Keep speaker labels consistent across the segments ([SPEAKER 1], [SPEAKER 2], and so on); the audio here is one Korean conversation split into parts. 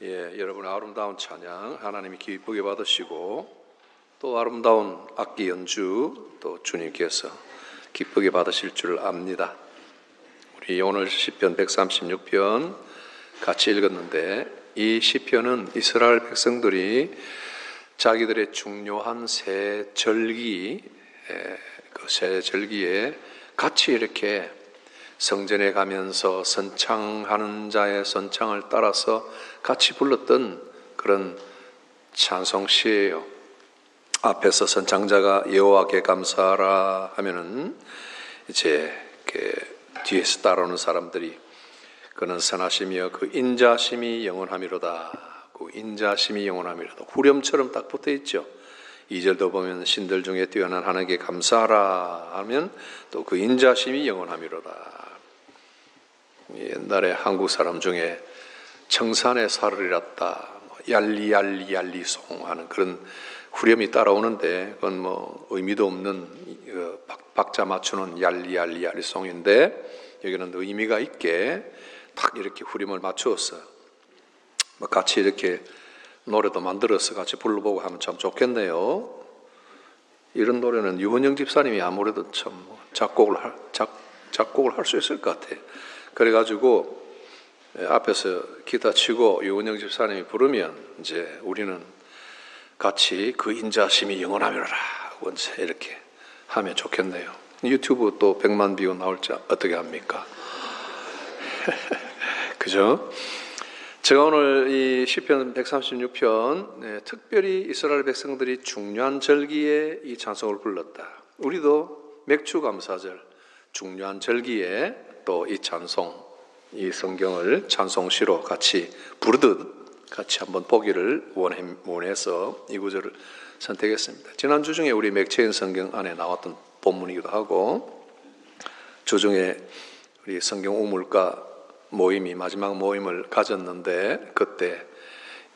[SPEAKER 1] 여러분의 아름다운 찬양 하나님이 기쁘게 받으시고 또 아름다운 악기 연주 또 주님께서 기쁘게 받으실 줄 압니다. 우리 오늘 시편 136편 같이 읽었는데 이 시편은 이스라엘 백성들이 자기들의 중요한 새 절기, 그 새 절기에 같이 이렇게 성전에 가면서 선창하는 자의 선창을 따라서 같이 불렀던 그런 찬송시예요. 앞에서 선창자가 여호와께 감사하라 하면은 이제 뒤에서 따라오는 사람들이 그는 선하시며 그 인자심이 영원하미로다. 그 인자심이 영원하미로다. 후렴처럼 딱 붙어 있죠. 2절도 보면 신들 중에 뛰어난 하나님께 감사하라 하면 또 그 인자심이 영원하미로다. 옛날에 한국 사람 중에 청산에 살을 잃었다, 얄리얄리얄리송 하는 그런 후렴이 따라오는데 그건 뭐 의미도 없는 박자 맞추는 얄리얄리얄리송인데 여기는 의미가 있게 딱 이렇게 후렴을 맞추었어. 같이 이렇게 노래도 만들어서 같이 불러보고 하면 참 좋겠네요. 이런 노래는 유원영 집사님이 아무래도 참 작곡을 할 수 있을 것 같아. 그래가지고 앞에서 기타 치고 유원영 집사님이 부르면 이제 우리는 같이 그 인자심이 영원하미로라 하고 이제 이렇게 하면 좋겠네요. 유튜브 또 100만 뷰 나올지 어떻게 합니까? 그죠? 제가 오늘 이 시편 136편 특별히 이스라엘 백성들이 중요한 절기에 이 찬송을 불렀다. 우리도 맥주 감사절 중요한 절기에 또 이 찬송, 이 성경을 찬송시로 같이 부르듯 같이 한번 보기를 원해서 이 구절을 선택했습니다. 지난주 중에 우리 맥체인 성경 안에 나왔던 본문이기도 하고 주중에 우리 성경 우물가 모임이 마지막 모임을 가졌는데 그때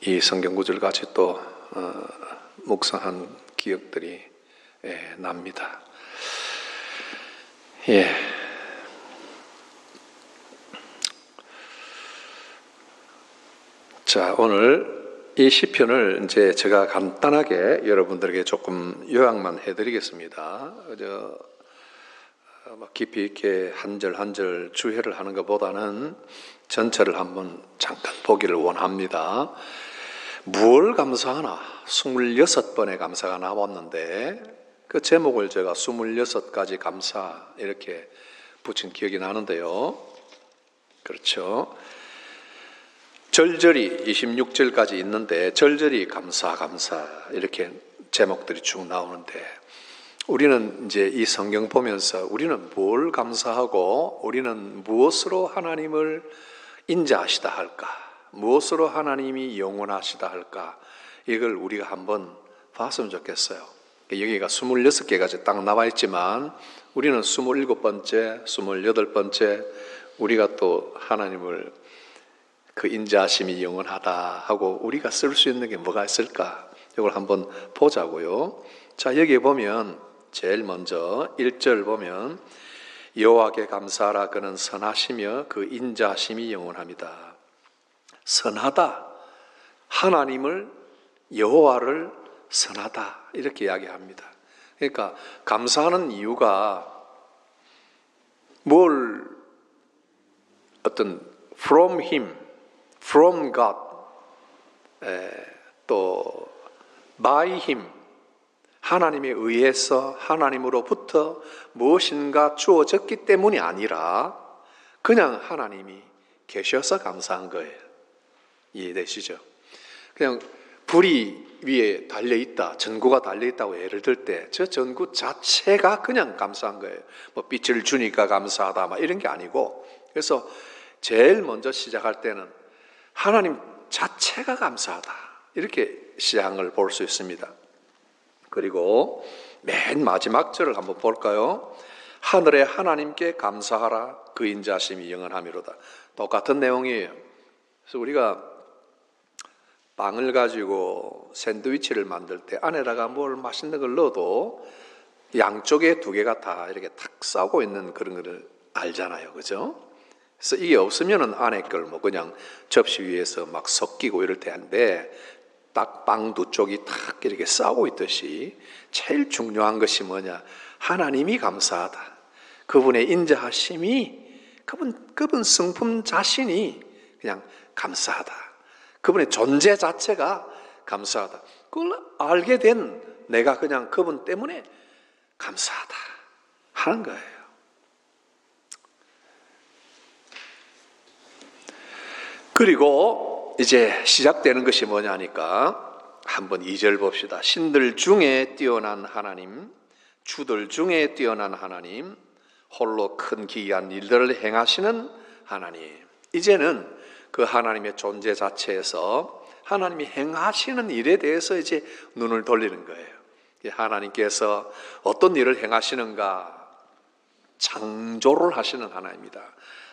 [SPEAKER 1] 이 성경 구절 같이 또 묵상한 기억들이 납니다. 자, 오늘 이 시편을 이제 제가 간단하게 여러분들에게 조금 요약만 해드리겠습니다. 깊이 있게 한 절 한 절 주해를 하는 것보다는 전체를 한번 잠깐 보기를 원합니다. 무엇을 감사하나? 26번의 감사가 나왔는데 그 제목을 제가 26가지 감사 이렇게 붙인 기억이 나는데요. 그렇죠. 절절히 26절까지 있는데 절절히 감사 이렇게 제목들이 쭉 나오는데 우리는 이제 이 성경 보면서 우리는 뭘 감사하고 우리는 무엇으로 하나님을 인자하시다 할까? 무엇으로 하나님이 영원하시다 할까? 이걸 우리가 한번 봤으면 좋겠어요. 여기가 26개가 딱 나와 있지만 우리는 27번째, 28번째 우리가 또 하나님을 그 인자하심이 영원하다 하고 우리가 쓸 수 있는 게 뭐가 있을까? 이걸 한번 보자고요. 자, 여기에 보면 제일 먼저 1절 보면 여호와께 감사하라 그는 선하시며 그 인자하심이 영원합니다. 선하다. 하나님을 여호와를 선하다. 이렇게 이야기합니다. 그러니까 감사하는 이유가 뭘 어떤 from him, from God, 또 by him, 하나님에 의해서 하나님으로부터 무엇인가 주어졌기 때문이 아니라 그냥 하나님이 계셔서 감사한 거예요. 이해되시죠? 그냥 불이 위에 달려있다, 전구가 달려있다고 예를 들 때 저 전구 자체가 그냥 감사한 거예요. 뭐 빛을 주니까 감사하다 막 이런 게 아니고 그래서 제일 먼저 시작할 때는 하나님 자체가 감사하다 이렇게 시작한 걸 볼 수 있습니다. 그리고 맨 마지막 절을 한번 볼까요? 하늘의 하나님께 감사하라 그 인자심이 영원하미로다. 똑같은 내용이에요. 그래서 우리가 빵을 가지고 샌드위치를 만들 때 안에다가 뭘 맛있는 걸 넣어도 양쪽에 두 개가 다 이렇게 탁 싸고 있는 그런 거를 알잖아요. 그죠? 그래서 이게 없으면은 안에 걸 뭐 그냥 접시 위에서 막 섞이고 이럴 때인데, 딱 빵 두 쪽이 탁 이렇게 싸우고 있듯이 제일 중요한 것이 뭐냐? 하나님이 감사하다. 그분의 인자하심이, 그분 성품 자신이 그냥 감사하다. 그분의 존재 자체가 감사하다. 그걸 알게 된 내가 그냥 그분 때문에 감사하다 하는 거예요. 그리고 이제 시작되는 것이 뭐냐니까 한번 2절 봅시다. 신들 중에 뛰어난 하나님, 주들 중에 뛰어난 하나님, 홀로 큰 기이한 일들을 행하시는 하나님. 이제는 그 하나님의 존재 자체에서 하나님이 행하시는 일에 대해서 이제 눈을 돌리는 거예요. 하나님께서 어떤 일을 행하시는가? 창조를 하시는 하나님입니다.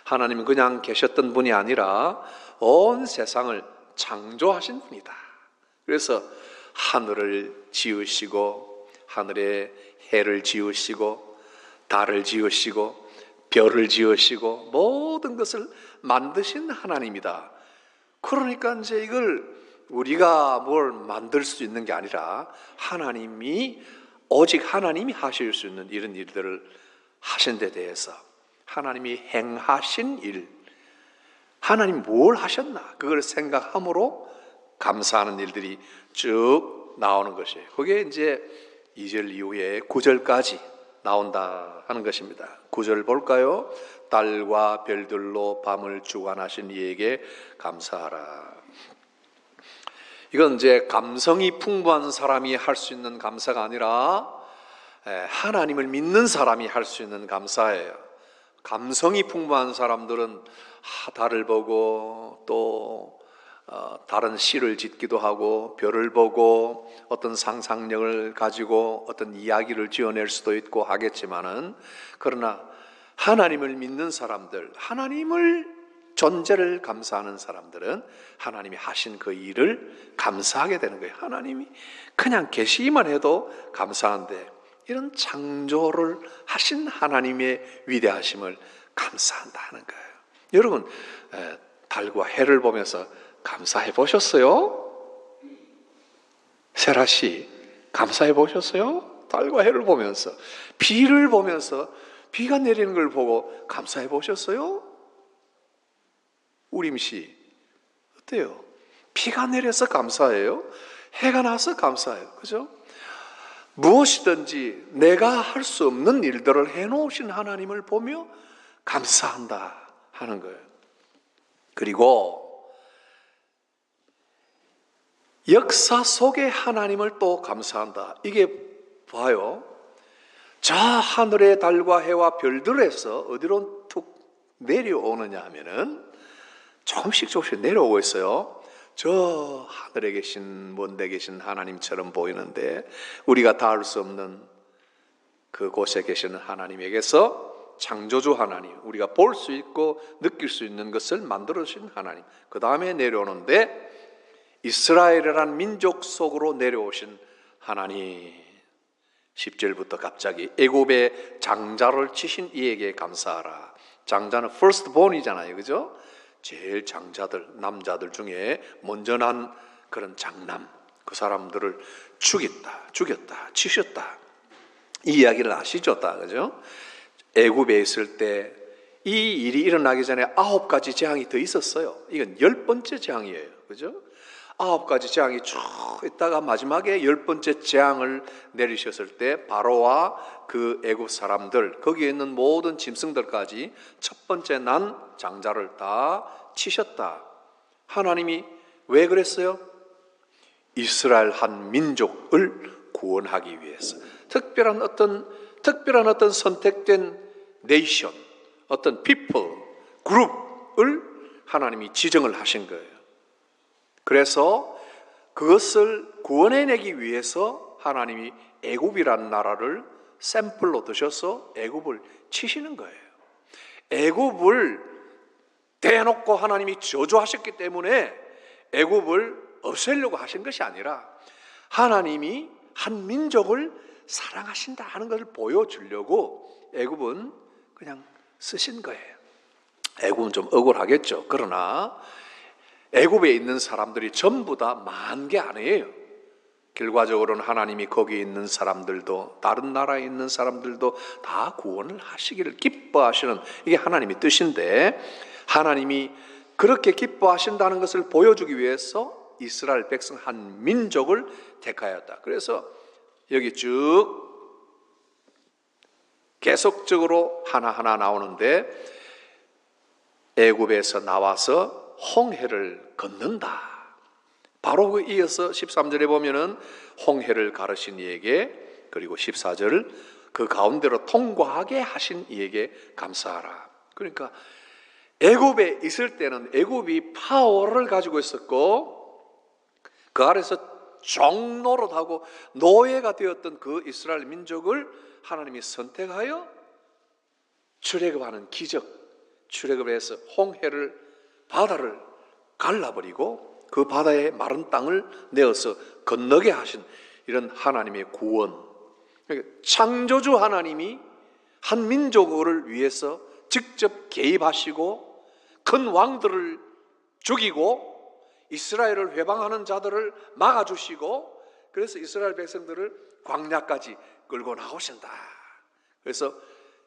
[SPEAKER 1] 하나님은 그냥 계셨던 분이 아니라 온 세상을 창조하신 분이다. 그래서 하늘을 지으시고, 하늘에 해를 지으시고, 달을 지으시고, 별을 지으시고, 모든 것을 만드신 하나님이다. 그러니까 이제 이걸 우리가 뭘 만들 수 있는 게 아니라 하나님이, 오직 하나님이 하실 수 있는 이런 일들을 하신 데 대해서 하나님이 행하신 일, 하나님 뭘 하셨나, 그걸 생각함으로 감사하는 일들이 쭉 나오는 것이에요. 그게 이제 2절 이후에 9절까지 나온다 하는 것입니다. 9절 볼까요? 달과 별들로 밤을 주관하신 이에게 감사하라. 이건 이제 감성이 풍부한 사람이 할 수 있는 감사가 아니라 하나님을 믿는 사람이 할 수 있는 감사예요. 감성이 풍부한 사람들은 달을 보고 또 다른 시를 짓기도 하고, 별을 보고 어떤 상상력을 가지고 어떤 이야기를 지어낼 수도 있고 하겠지만은, 그러나 하나님을 믿는 사람들, 하나님을 존재를 감사하는 사람들은 하나님이 하신 그 일을 감사하게 되는 거예요. 하나님이 그냥 계시기만 해도 감사한데, 이런 창조를 하신 하나님의 위대하심을 감사한다 하는 거예요. 여러분, 달과 해를 보면서 감사해 보셨어요? 세라 씨, 감사해 보셨어요? 달과 해를 보면서, 비를 보면서, 비가 내리는 걸 보고 감사해 보셨어요? 우림 씨, 어때요? 비가 내려서 감사해요? 해가 나서 감사해요. 그죠? 무엇이든지 내가 할 수 없는 일들을 해놓으신 하나님을 보며 감사한다 하는 거예요. 그리고 역사 속의 하나님을 또 감사한다. 이게 봐요. 저 하늘의 달과 해와 별들에서 어디로 툭 내려오느냐 하면은 조금씩 내려오고 있어요. 저 하늘에 계신, 먼데 계신 하나님처럼 보이는데 우리가 닿을 수 없는 그곳에 계시는 하나님에게서, 창조주 하나님, 우리가 볼 수 있고 느낄 수 있는 것을 만들어주신 하나님, 그 다음에 내려오는데 이스라엘이라는 민족 속으로 내려오신 하나님. 10절부터 갑자기 애굽의 장자를 치신 이에게 감사하라. 장자는 firstborn이잖아요, 그죠? 제일 장자들, 남자들 중에 먼저 난 그런 장남, 그 사람들을 죽였다, 치셨다. 이 이야기를 아시죠? 다, 그죠? 애굽에 있을 때 이 일이 일어나기 전에 9가지 재앙이 더 있었어요. 이건 10번째 재앙이에요, 그죠? 9가지 재앙이 쭉 있다가 마지막에 10번째 재앙을 내리셨을 때 바로와 그 애굽 사람들, 거기에 있는 모든 짐승들까지 첫 번째 난 장자를 다 치셨다. 하나님이 왜 그랬어요? 이스라엘 한 민족을 구원하기 위해서. 특별한 어떤 선택된 네이션, 어떤 people, 그룹을 하나님이 지정을 하신 거예요. 그래서 그것을 구원해내기 위해서 하나님이 애굽이라는 나라를 샘플로 드셔서 애굽을 치시는 거예요. 애굽을 대놓고 하나님이 저주하셨기 때문에 애굽을 없애려고 하신 것이 아니라 하나님이 한 민족을 사랑하신다 하는 것을 보여주려고 애굽은 그냥 쓰신 거예요. 애굽은 좀 억울하겠죠. 그러나 애굽에 있는 사람들이 전부 다 망한 게 아니에요. 결과적으로는 하나님이 거기 있는 사람들도 다른 나라에 있는 사람들도 다 구원을 하시기를 기뻐하시는, 이게 하나님의 뜻인데, 하나님이 그렇게 기뻐하신다는 것을 보여주기 위해서 이스라엘 백성 한 민족을 택하였다. 그래서 여기 쭉 계속적으로 하나하나 나오는데, 애굽에서 나와서 홍해를 건넌다. 바로 그 이어서 13절에 보면은 홍해를 가르신 이에게, 그리고 14절 그 가운데로 통과하게 하신 이에게 감사하라. 그러니까 애굽에 있을 때는 애굽이 파워를 가지고 있었고, 그 아래서 종노릇하고 노예가 되었던 그 이스라엘 민족을 하나님이 선택하여 출애굽하는 기적, 출애굽을 해서 홍해를, 바다를 갈라버리고 그 바다의 마른 땅을 내어서 건너게 하신 이런 하나님의 구원. 창조주 하나님이 한 민족을 위해서 직접 개입하시고 큰 왕들을 죽이고 이스라엘을 회방하는 자들을 막아주시고, 그래서 이스라엘 백성들을 광야까지 끌고 나오신다. 그래서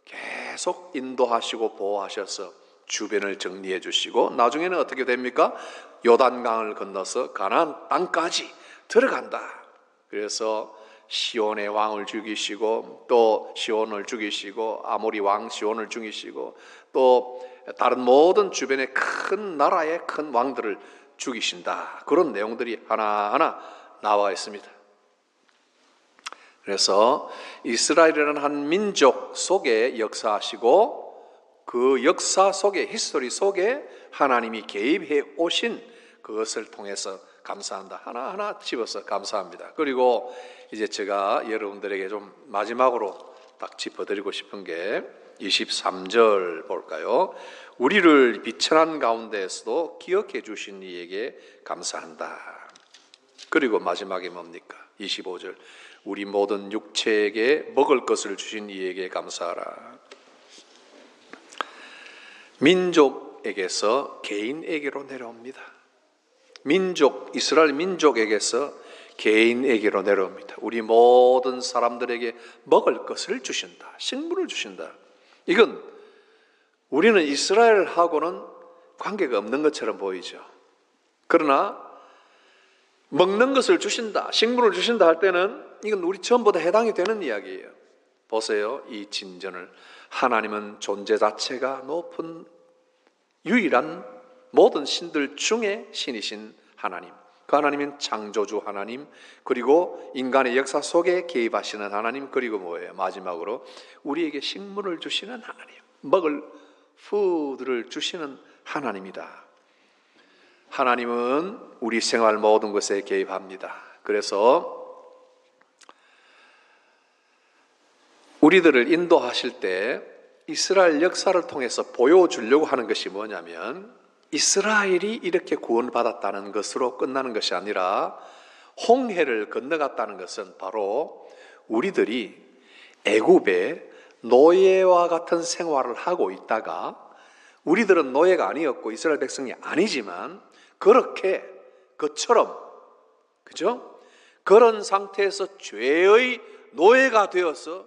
[SPEAKER 1] 계속 인도하시고 보호하셔서 주변을 정리해 주시고, 나중에는 어떻게 됩니까? 요단강을 건너서 가나안 땅까지 들어간다. 그래서 시온의 왕을 죽이시고, 또 시온을 죽이시고, 아모리 왕 시온을 죽이시고, 또 다른 모든 주변의 큰 나라의 큰 왕들을 죽이신다. 그런 내용들이 하나하나 나와 있습니다. 그래서 이스라엘이라는 한 민족 속에 역사하시고, 그 역사 속에, 히스토리 속에 하나님이 개입해 오신 그것을 통해서 감사한다. 하나하나 집어서 감사합니다. 그리고 이제 제가 여러분들에게 좀 마지막으로 딱 짚어드리고 싶은 게 23절 볼까요? 우리를 비천한 가운데에서도 기억해 주신 이에게 감사한다. 그리고 마지막에 뭡니까? 25절 우리 모든 육체에게 먹을 것을 주신 이에게 감사하라. 민족에게서 개인에게로 내려옵니다. 민족, 이스라엘 민족에게서 개인에게로 내려옵니다. 우리 모든 사람들에게 먹을 것을 주신다. 식물을 주신다. 이건 우리는 이스라엘하고는 관계가 없는 것처럼 보이죠. 그러나 먹는 것을 주신다, 식물을 주신다 할 때는 이건 우리 전부 다 해당이 되는 이야기예요. 보세요, 이 진전을. 하나님은 존재 자체가 높은 유일한 모든 신들 중에 신이신 하나님, 그 하나님은 창조주 하나님, 그리고 인간의 역사 속에 개입하시는 하나님, 그리고 뭐예요? 마지막으로 우리에게 식물을 주시는 하나님, 먹을 푸드를 주시는 하나님이다. 하나님은 우리 생활 모든 것에 개입합니다. 그래서 우리들을 인도하실 때 이스라엘 역사를 통해서 보여주려고 하는 것이 뭐냐면, 이스라엘이 이렇게 구원받았다는 것으로 끝나는 것이 아니라 홍해를 건너갔다는 것은 바로 우리들이 애굽에 노예와 같은 생활을 하고 있다가, 우리들은 노예가 아니었고 이스라엘 백성이 아니지만 그렇게 그처럼, 그죠? 그런 상태에서 죄의 노예가 되어서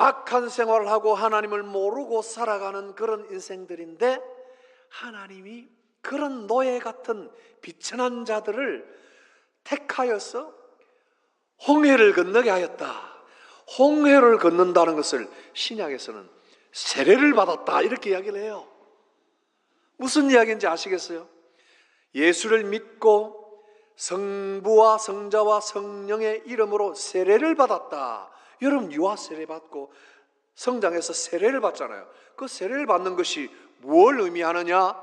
[SPEAKER 1] 악한 생활을 하고 하나님을 모르고 살아가는 그런 인생들인데, 하나님이 그런 노예 같은 비천한 자들을 택하여서 홍해를 건너게 하였다. 홍해를 건넌다는 것을 신약에서는 세례를 받았다 이렇게 이야기를 해요. 무슨 이야기인지 아시겠어요? 예수를 믿고 성부와 성자와 성령의 이름으로 세례를 받았다. 여러분 유아 세례 받고 성장해서 세례를 받잖아요. 그 세례를 받는 것이 뭘 의미하느냐?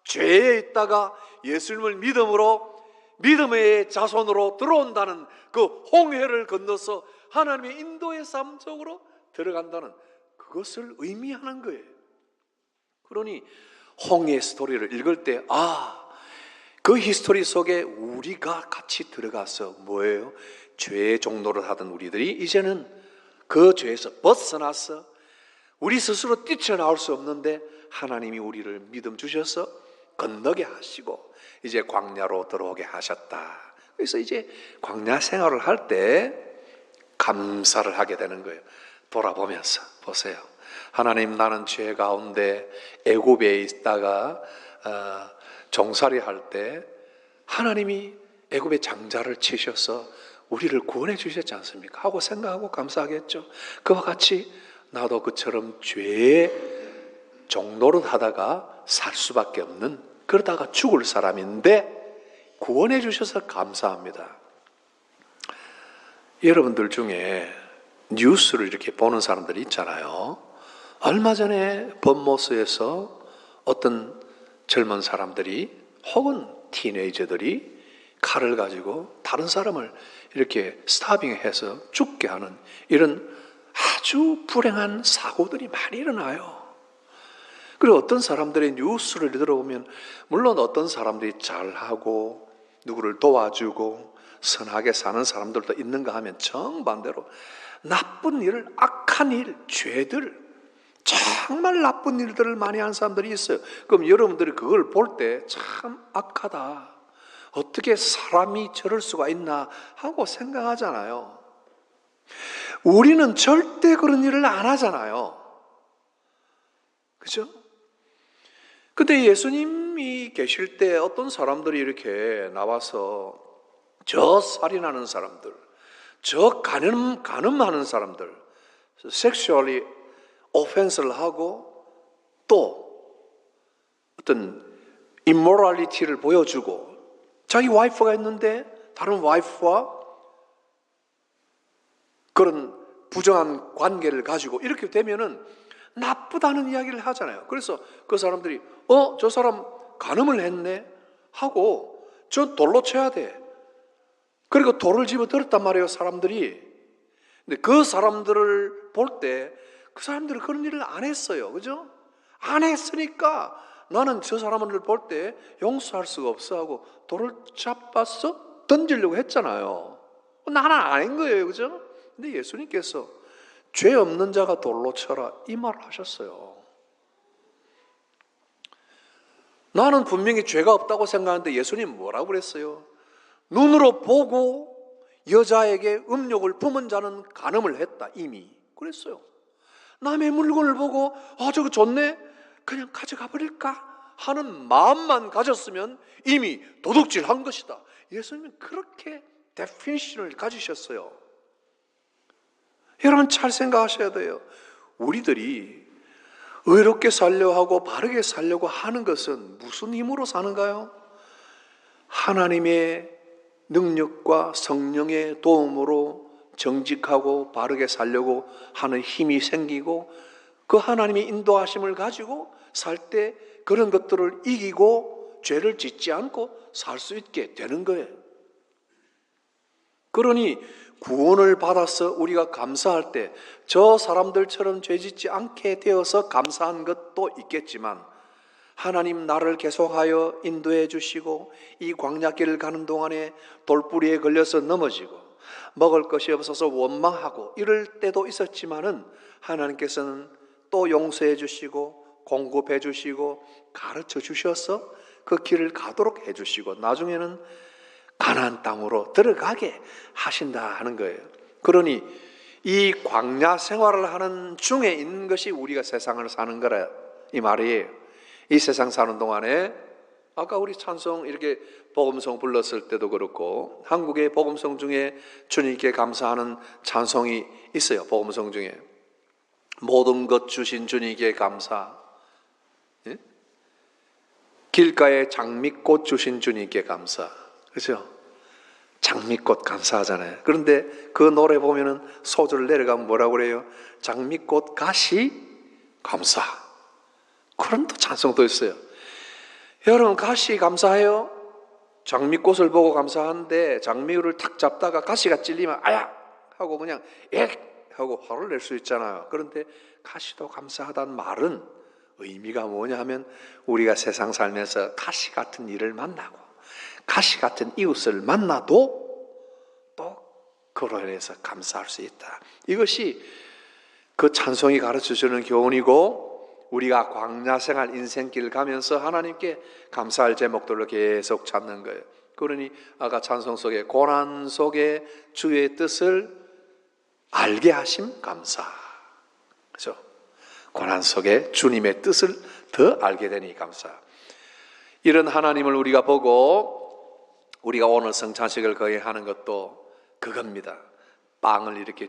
[SPEAKER 1] 죄에 있다가 예수님을 믿음의 자손으로 들어온다는 그 홍해를 건너서 하나님의 인도의 삶 속으로 들어간다는 그것을 의미하는 거예요. 그러니 홍해 스토리를 읽을 때 그 히스토리 속에 우리가 같이 들어가서 뭐예요? 죄의 종로를 하던 우리들이 이제는 그 죄에서 벗어나서 우리 스스로 뛰쳐나올 수 없는데 하나님이 우리를 믿음 주셔서 건너게 하시고 이제 광야로 들어오게 하셨다. 그래서 이제 광야 생활을 할 때 감사를 하게 되는 거예요. 돌아보면서 보세요. 하나님, 나는 죄 가운데 애굽에 있다가 종살이 할 때 하나님이 애굽의 장자를 치셔서 우리를 구원해 주셨지 않습니까? 하고 생각하고 감사하겠죠. 그와 같이 나도 그처럼 죄의 종노릇 하다가 살 수밖에 없는, 그러다가 죽을 사람인데 구원해 주셔서 감사합니다. 여러분들 중에 뉴스를 이렇게 보는 사람들이 있잖아요. 얼마 전에 법모스에서 어떤 젊은 사람들이 혹은 티네이저들이 칼을 가지고 다른 사람을 이렇게 스타빙해서 죽게 하는 이런 아주 불행한 사고들이 많이 일어나요. 그리고 어떤 사람들의 뉴스를 들어보면 물론 어떤 사람들이 잘하고 누구를 도와주고 선하게 사는 사람들도 있는가 하면 정반대로 나쁜 일, 악한 일, 죄들, 정말 나쁜 일들을 많이 하는 사람들이 있어요. 그럼 여러분들이 그걸 볼 때 참 악하다, 어떻게 사람이 저럴 수가 있나 하고 생각하잖아요. 우리는 절대 그런 일을 안 하잖아요. 그죠? 근데 예수님이 계실 때 어떤 사람들이 이렇게 나와서 저 살인하는 사람들, 저 간음하는 사람들, 섹슈얼리 오펜스를 하고 또 어떤 임모랄리티를 보여주고 자기 와이프가 있는데 다른 와이프와 그런 부정한 관계를 가지고 이렇게 되면은 나쁘다는 이야기를 하잖아요. 그래서 그 사람들이 저 사람 간음을 했네 하고 저 돌로 쳐야 돼. 그리고 돌을 집어들었단 말이에요, 사람들이. 근데 그 사람들을 볼 때 그 사람들은 그런 일을 안 했어요. 그죠? 안 했으니까 나는 저 사람을 볼 때 용서할 수가 없어 하고 돌을 잡아서 던지려고 했잖아요. 나는 안 한 거예요. 그죠? 근데 예수님께서 죄 없는 자가 돌로 쳐라 이 말을 하셨어요. 나는 분명히 죄가 없다고 생각하는데 예수님 뭐라고 그랬어요? 눈으로 보고 여자에게 음욕을 품은 자는 간음을 했다 이미 그랬어요. 남의 물건을 보고 저거 좋네 그냥 가져가 버릴까 하는 마음만 가졌으면 이미 도둑질한 것이다. 예수님은 그렇게 데피니션을 가지셨어요. 여러분 잘 생각하셔야 돼요. 우리들이 의롭게 살려고 하고 바르게 살려고 하는 것은 무슨 힘으로 사는가요? 하나님의 능력과 성령의 도움으로 정직하고 바르게 살려고 하는 힘이 생기고 그 하나님의 인도하심을 가지고 살 때 그런 것들을 이기고 죄를 짓지 않고 살 수 있게 되는 거예요. 그러니 구원을 받아서 우리가 감사할 때 저 사람들처럼 죄 짓지 않게 되어서 감사한 것도 있겠지만 하나님 나를 계속하여 인도해 주시고 이 광야길을 가는 동안에 돌뿌리에 걸려서 넘어지고 먹을 것이 없어서 원망하고 이럴 때도 있었지만은 하나님께서는 또 용서해 주시고 공급해 주시고 가르쳐 주셔서 그 길을 가도록 해 주시고 나중에는 가나안 땅으로 들어가게 하신다 하는 거예요. 그러니 이 광야 생활을 하는 중에 있는 것이 우리가 세상을 사는 거라 이 말이에요. 이 세상 사는 동안에 아까 우리 찬송 이렇게 복음성 불렀을 때도 그렇고 한국의 복음성 중에 주님께 감사하는 찬송이 있어요. 복음성 중에 모든 것 주신 주님께 감사, 예? 길가에 장미꽃 주신 주님께 감사, 그렇죠? 장미꽃 감사하잖아요. 그런데 그 노래 보면은 소절 내려가면 뭐라고 그래요? 장미꽃 가시 감사. 그런 또 찬송도 있어요. 여러분 가시 감사해요? 장미꽃을 보고 감사하는데 장미를 탁 잡다가 가시가 찔리면 아야 하고 그냥 하고 화를 낼 수 있잖아요. 그런데 가시도 감사하다는 말은 의미가 뭐냐 하면 우리가 세상 살면서 가시 같은 일을 만나고 가시 같은 이웃을 만나도 또 그로 인해서 감사할 수 있다. 이것이 그 찬송이 가르쳐주는 교훈이고 우리가 광야생활 인생길 가면서 하나님께 감사할 제목들로 계속 찾는 거예요. 그러니 아까 찬송 속에 고난 속에 주의 뜻을 알게 하심 감사. 그렇죠? 고난 속에 주님의 뜻을 더 알게 되니 감사. 이런 하나님을 우리가 보고 우리가 오늘 성찬식을 거행하는 것도 그겁니다. 빵을 이렇게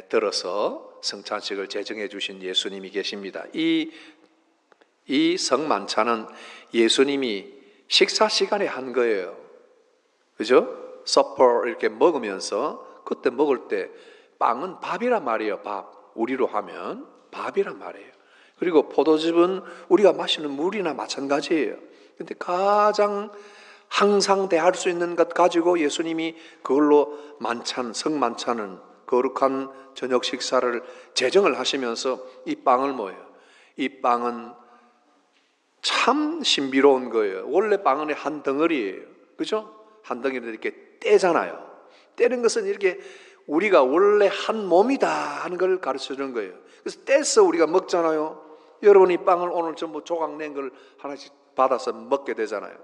[SPEAKER 1] 들어서 성찬식을 제정해 주신 예수님이 계십니다. 이 성만찬은 예수님이 식사 시간에 한 거예요. 그죠? 서퍼 이렇게 먹으면서 그때 먹을 때 빵은 밥이란 말이에요. 밥. 우리로 하면 밥이란 말이에요. 그리고 포도즙은 우리가 마시는 물이나 마찬가지예요. 근데 가장 항상 대할 수 있는 것 가지고 예수님이 그걸로 성만찬은 거룩한 저녁 식사를 제정을 하시면서 이 빵을 뭐예요? 이 빵은 참 신비로운 거예요. 원래 빵은 한 덩어리예요. 그죠? 한 덩어리를 이렇게 떼잖아요. 떼는 것은 이렇게 우리가 원래 한 몸이다 하는 걸 가르쳐 주는 거예요. 그래서 떼서 우리가 먹잖아요. 여러분이 빵을 오늘 전부 조각 낸 걸 하나씩 받아서 먹게 되잖아요.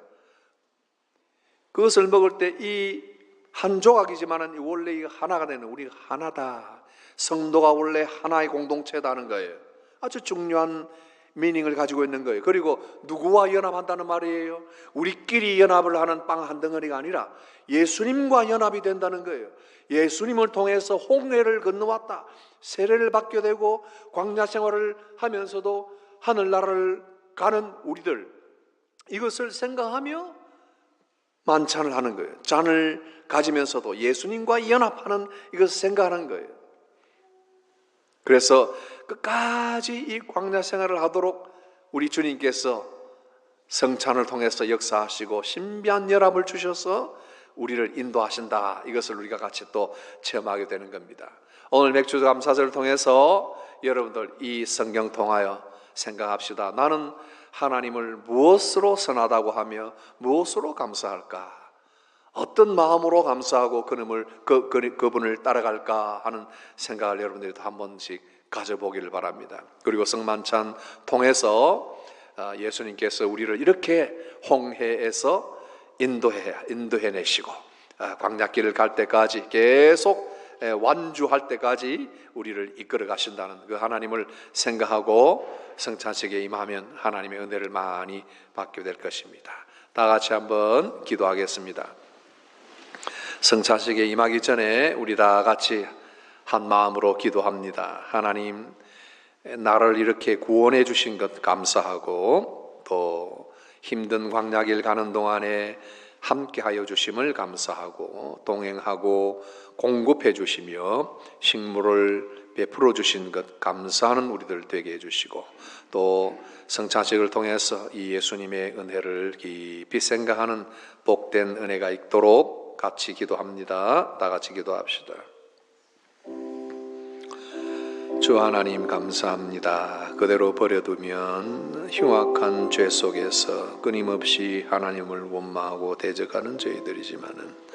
[SPEAKER 1] 그것을 먹을 때 이 한 조각이지만은 원래 이 하나가 되는 우리가 하나다. 성도가 원래 하나의 공동체다는 거예요. 아주 중요한 미닝을 가지고 있는 거예요. 그리고 누구와 연합한다는 말이에요? 우리끼리 연합을 하는 빵 한 덩어리가 아니라 예수님과 연합이 된다는 거예요. 예수님을 통해서 홍해를 건너왔다. 세례를 받게 되고 광야 생활을 하면서도 하늘나라를 가는 우리들, 이것을 생각하며 만찬을 하는 거예요. 잔을 가지면서도 예수님과 연합하는 이것을 생각하는 거예요. 그래서 끝까지 이 광야 생활을 하도록 우리 주님께서 성찬을 통해서 역사하시고 신비한 연합을 주셔서 우리를 인도하신다. 이것을 우리가 같이 또 체험하게 되는 겁니다. 오늘 맥주 감사절을 통해서 여러분들 이 성경 통하여 생각합시다. 나는 하나님을 무엇으로 선하다고 하며 무엇으로 감사할까? 어떤 마음으로 감사하고 그분을 따라갈까 하는 생각을 여러분들도 한 번씩 가져보기를 바랍니다. 그리고 성만찬 통해서 예수님께서 우리를 이렇게 홍해에서 인도해내시고 광야길을 갈 때까지 계속 완주할 때까지 우리를 이끌어 가신다는 그 하나님을 생각하고 성찬식에 임하면 하나님의 은혜를 많이 받게 될 것입니다. 다 같이 한번 기도하겠습니다. 성찬식에 임하기 전에 우리 다 같이 한 마음으로 기도합니다. 하나님, 나를 이렇게 구원해 주신 것 감사하고 또 힘든 광야길 가는 동안에 함께하여 주심을 감사하고 동행하고 공급해 주시며 식물을 베풀어 주신 것 감사하는 우리들 되게 해주시고 또 성찬식을 통해서 이 예수님의 은혜를 깊이 생각하는 복된 은혜가 있도록 같이 기도합니다. 다 같이 기도합시다. 주 하나님 감사합니다. 그대로 버려두면 흉악한 죄 속에서 끊임없이 하나님을 원망하고 대적하는 저희들이지만은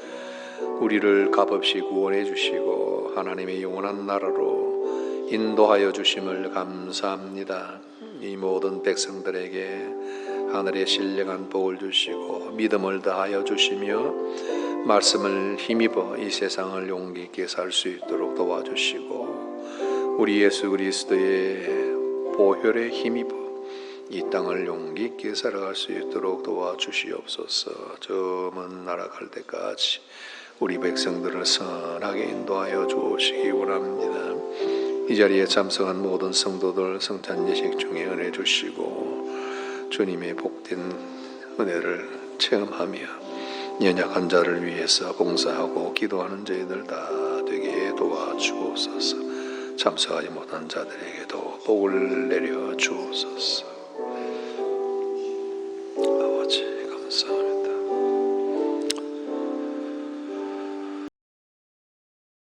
[SPEAKER 1] 우리를 값없이 구원해 주시고 하나님의 영원한 나라로 인도하여 주심을 감사합니다. 이 모든 백성들에게 하늘의 신령한 복을 주시고 믿음을 다하여 주시며 말씀을 힘입어 이 세상을 용기 있게 살 수 있도록 도와주시고 우리 예수 그리스도의 보혈에 힘입어 이 땅을 용기 있게 살아갈 수 있도록 도와주시옵소서. 저 먼 나라 갈 때까지 우리 백성들을 선하게 인도하여 주시기 원합니다. 이 자리에 참석한 모든 성도들 성찬 예식 중에 은혜 주시고 주님의 복된 은혜를 체험하며 연약한 자를 위해서 봉사하고 기도하는 저희들 다 되게 도와주옵소서. 참석하지 못한 자들에게도 복을 내려 주옵소서.